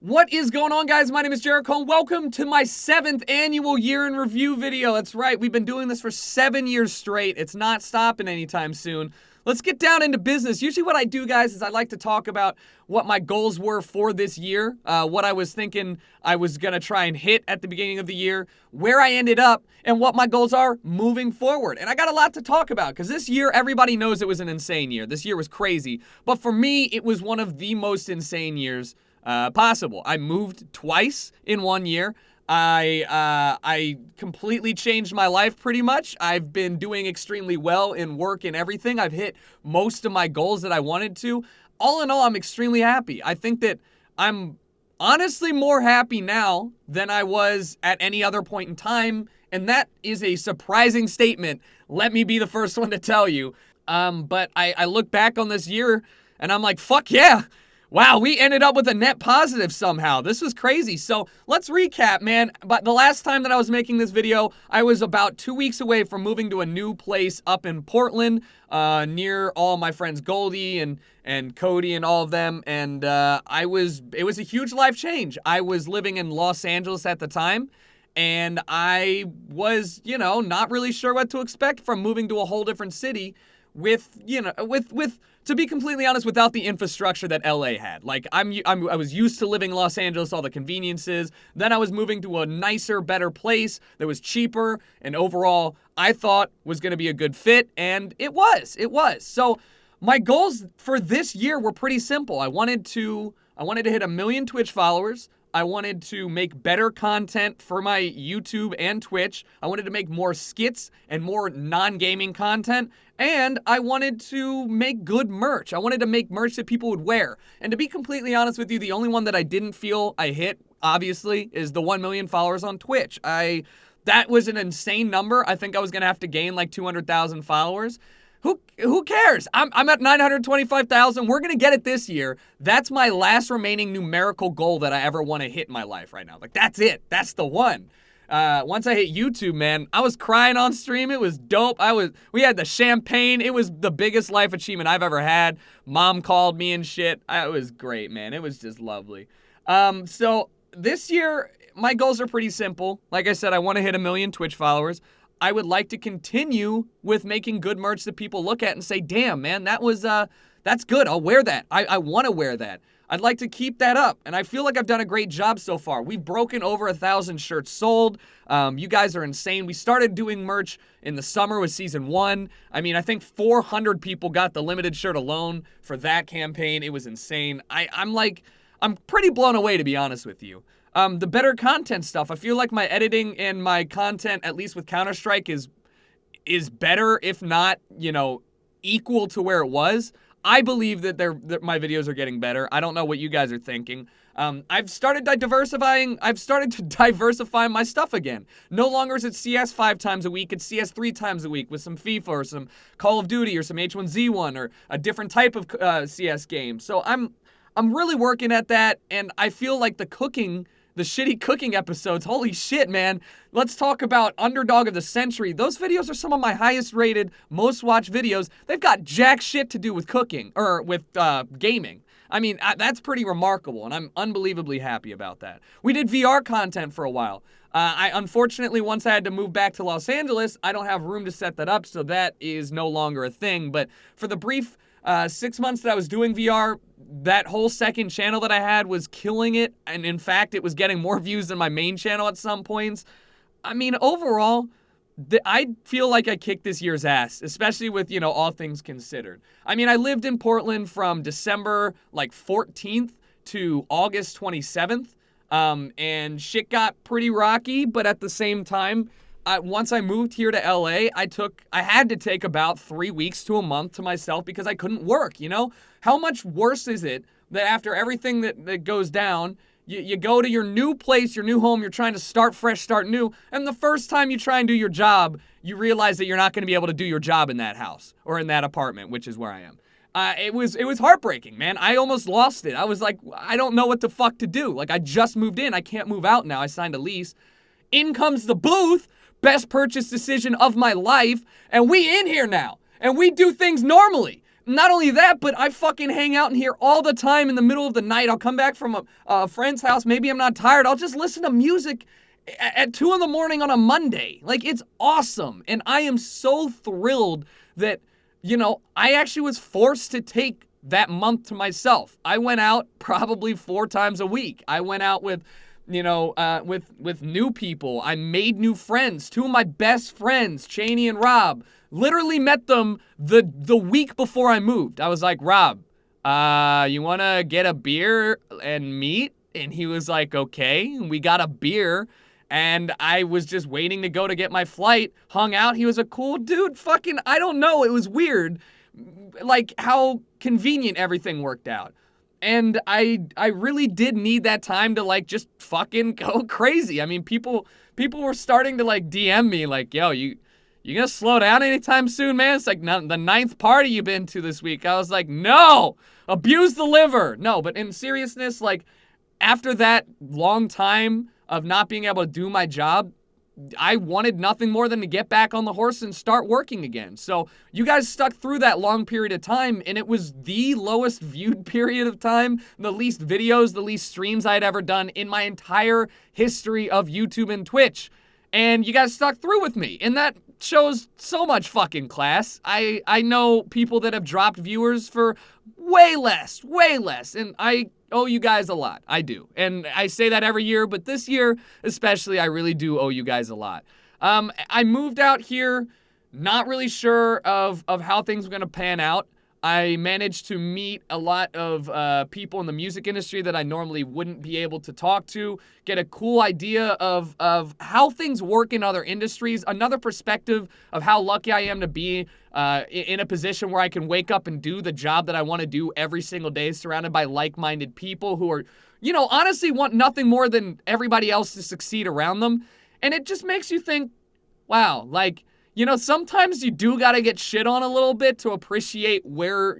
What is going on, guys? My name is JERICHO, and welcome to my 7th annual year in review video. That's right, we've been doing this for 7 years straight. It's not stopping anytime soon. Let's get down into business. Usually what I do, guys, is I like to talk about what my goals were for this year, what I was thinking I was going to try and hit at the beginning of the year, where I ended up, and what my goals are moving forward. And I got a lot to talk about because this year, everybody knows it was an insane year. This year was crazy. But for me, it was one of the most insane years possible. I moved twice in 1 year. I completely changed my life pretty much. I've been doing extremely well in work and everything. I've hit most of my goals that I wanted to. All in all, I'm extremely happy. I think that I'm honestly more happy now than I was at any other point in time, and that is a surprising statement. Let me be the first one to tell you. But I look back on this year and I'm like, fuck yeah. Wow, we ended up with a net positive somehow. This was crazy. So let's recap, man. But the last time that I was making this video, I was about 2 weeks away from moving to a new place up in Portland, near all my friends Goldie and Cody and all of them. And it was a huge life change. I was living in Los Angeles at the time, and I was, not really sure what to expect from moving to a whole different city with to be completely honest, without the infrastructure that LA had. Like, I was used to living in Los Angeles, all the conveniences. Then I was moving to a nicer, better place that was cheaper, and overall, I thought was going to be a good fit, and it was. So my goals for this year were pretty simple. I wanted to hit 1 million Twitch followers. I wanted to make better content for my YouTube and Twitch. I wanted to make more skits and more non-gaming content. And I wanted to make good merch. I wanted to make merch that people would wear. And to be completely honest with you, the only one that I didn't feel I hit, obviously, is the 1 million followers on Twitch. That was an insane number. I think I was going to have to gain like 200,000 followers. Who cares? I'm at 925,000. We're going to get it this year. That's my last remaining numerical goal that I ever want to hit in my life right now. Like, that's it. That's the one. Once I hit YouTube, man, I was crying on stream. It was dope. We had the champagne. It was the biggest life achievement I've ever had. Mom called me and shit. It was great, man. It was just lovely. So this year, my goals are pretty simple. Like I said, I want to hit 1 million Twitch followers. I would like to continue with making good merch that people look at and say, damn, man, that's good. I'll wear that. I want to wear that. I'd like to keep that up, and I feel like I've done a great job so far. We've broken over 1,000 shirts sold. You guys are insane. We started doing merch in the summer with season 1. I mean, I think 400 people got the limited shirt alone for that campaign. It was insane. I'm pretty blown away, to be honest with you. The better content stuff, I feel like my editing and my content, at least with Counter-Strike, is better, if not, equal to where it was. I believe that my videos are getting better. I don't know what you guys are thinking. I've started to diversify my stuff again. No longer is it CS 5 times a week. It's CS 3 times a week with some FIFA or some Call of Duty or some H1Z1 or a different type of CS game. So I'm really working at that, and I feel like the shitty cooking episodes, holy shit, man. Let's talk about Underdog of the Century. Those videos are some of my highest rated, most watched videos. They've got jack shit to do with cooking, or with gaming. I mean, that's pretty remarkable, and I'm unbelievably happy about that. We did VR content for a while. Unfortunately, once I had to move back to Los Angeles, I don't have room to set that up, so that is no longer a thing. But for the brief 6 months that I was doing VR, that whole second channel that I had was killing it. And in fact, it was getting more views than my main channel at some points. I mean, overall, I feel like I kicked this year's ass, especially with, all things considered. I mean, I lived in Portland from December 14th to August 27th. And shit got pretty rocky, but at the same time, once I moved here to LA, I had to take about 3 weeks to a month to myself because I couldn't work, How much worse is it that after everything that goes down, you go to your new place, your new home, you're trying to start fresh, start new, and the first time you try and do your job, you realize that you're not going to be able to do your job in that house or in that apartment, which is where I am. It was heartbreaking, man. I almost lost it. I was like, I don't know what the fuck to do. Like, I just moved in. I can't move out now. I signed a lease. In comes the booth. Best purchase decision of my life, and we in here now, and we do things normally. Not only that, but I fucking hang out in here all the time in the middle of the night. I'll come back from a friend's house. Maybe I'm not tired. I'll just listen to music at 2 in the morning on a Monday. Like, it's awesome. And I am so thrilled that, I actually was forced to take that month to myself. I went out probably 4 times a week. I went out with with new people. I made new friends. 2 of my best friends, Cheney and Rob, literally met them the week before I moved. I was like, Rob, you want to get a beer and meet? And he was like, okay. We got a beer, and I was just waiting to go to get my flight, hung out. He was a cool dude. Fucking, I don't know. It was weird, like how convenient everything worked out. And I really did need that time to like just fucking go crazy. I mean, people were starting to like DM me like, yo, you gonna slow down anytime soon, man? It's like the 9th party you've been to this week. I was like, no, abuse the liver. No, but in seriousness, like after that long time of not being able to do my job, I wanted nothing more than to get back on the horse and start working again. So you guys stuck through that long period of time, and it was the lowest viewed period of time, the least videos, the least streams I had ever done in my entire history of YouTube and Twitch. And you guys stuck through with me, and that shows so much fucking class. I know people that have dropped viewers for way less, and I owe you guys a lot. I do. And I say that every year, but this year especially, I really do owe you guys a lot. I moved out here not really sure of how things were going to pan out. I managed to meet a lot of people in the music industry that I normally wouldn't be able to talk to, get a cool idea of how things work in other industries, another perspective of how lucky I am to be in a position where I can wake up and do the job that I want to do every single day, surrounded by like-minded people who are, honestly want nothing more than everybody else to succeed around them. And it just makes you think, wow, like, sometimes you do got to get shit on a little bit to appreciate where,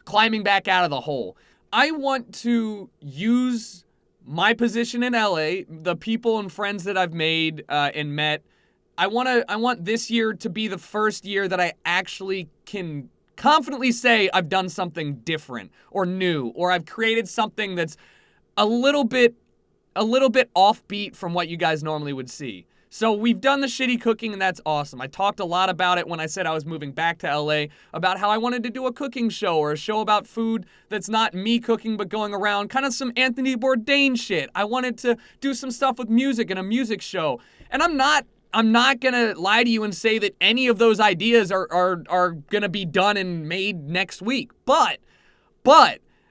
climbing back out of the hole. I want to use my position in LA, the people and friends that I've made and met. I want this year to be the first year that I actually can confidently say I've done something different or new, or I've created something that's a little bit offbeat from what you guys normally would see. So we've done the shitty cooking, and that's awesome. I talked a lot about it when I said I was moving back to LA, about how I wanted to do a cooking show or a show about food that's not me cooking but going around, kind of some Anthony Bourdain shit. I wanted to do some stuff with music and a music show. And I'm not gonna lie to you and say that any of those ideas are gonna be done and made next week. But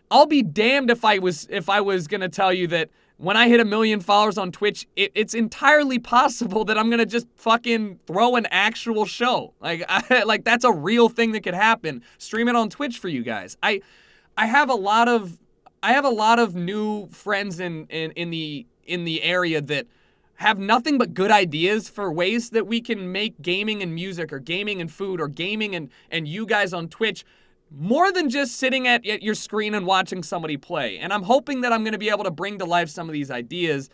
I'll be damned if I was gonna tell you that when I hit 1 million followers on Twitch, it's entirely possible that I'm gonna just fucking throw an actual show. Like that's a real thing that could happen. Stream it on Twitch for you guys. I have a lot of new friends in the area that have nothing but good ideas for ways that we can make gaming and music, or gaming and food, or gaming and you guys on Twitch more than just sitting at your screen and watching somebody play. And I'm hoping that I'm going to be able to bring to life some of these ideas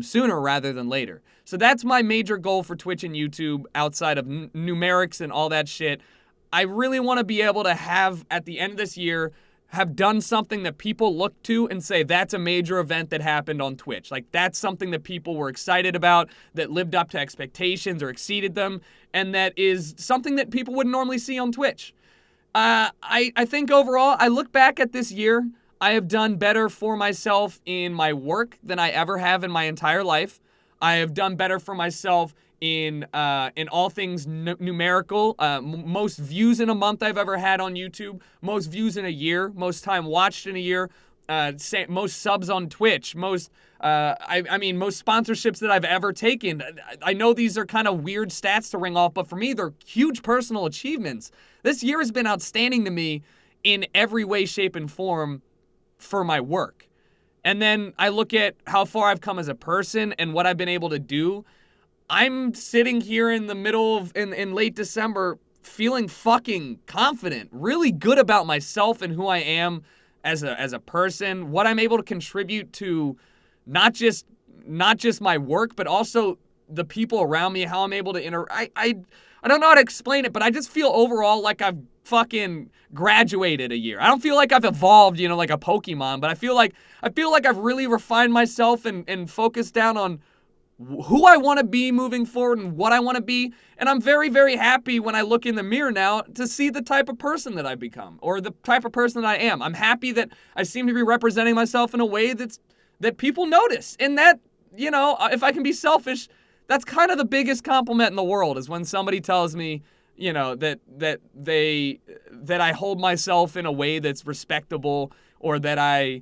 sooner rather than later. So that's my major goal for Twitch and YouTube, outside of numerics and all that shit. I really want to be able to have, at the end of this year, have done something that people look to and say, that's a major event that happened on Twitch. Like, that's something that people were excited about, that lived up to expectations or exceeded them, and that is something that people wouldn't normally see on Twitch. I think overall, I look back at this year, I have done better for myself in my work than I ever have in my entire life. I have done better for myself in all things numerical. Most views in a month I've ever had on YouTube, most views in a year, most time watched in a year, most subs on Twitch, most sponsorships that I've ever taken. I know these are kind of weird stats to ring off, but for me, they're huge personal achievements. This year has been outstanding to me in every way, shape, and form for my work. And then I look at how far I've come as a person and what I've been able to do. I'm sitting here in the middle of, in late December, feeling fucking confident, really good about myself and who I am as a person, what I'm able to contribute to not just my work, but also the people around me, how I'm able to I don't know how to explain it, but I just feel overall like I've fucking graduated a year. I don't feel like I've evolved, like a Pokemon, but I feel like I've really refined myself and focused down on who I want to be moving forward and what I want to be. And I'm very, very happy when I look in the mirror now to see the type of person that I've become or the type of person that I am. I'm happy that I seem to be representing myself in a way that people notice. And that, if I can be selfish, that's kind of the biggest compliment in the world is when somebody tells me, that I hold myself in a way that's respectable or that I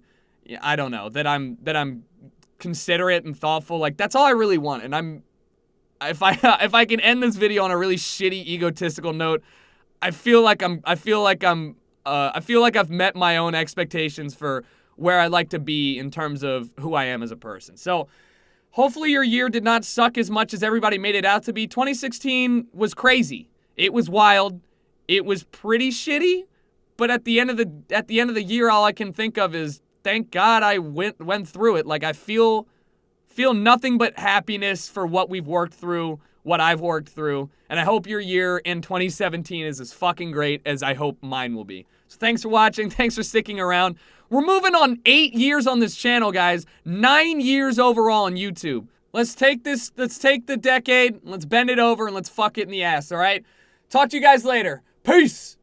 don't know, that I'm considerate and thoughtful. Like, that's all I really want. And if I can end this video on a really shitty egotistical note, I feel like I've met my own expectations for where I'd like to be in terms of who I am as a person. So hopefully your year did not suck as much as everybody made it out to be. 2016 was crazy. It was wild. It was pretty shitty. But at the end of the year, all I can think of is, thank God I went through it. Like, I feel nothing but happiness for what we've worked through, what I've worked through, and I hope your year in 2017 is as fucking great as I hope mine will be. So thanks for watching. Thanks for sticking around. We're moving on 8 years on this channel, guys. 9 years overall on YouTube. Let's take the decade, let's bend it over, and let's fuck it in the ass, all right? Talk to you guys later. Peace!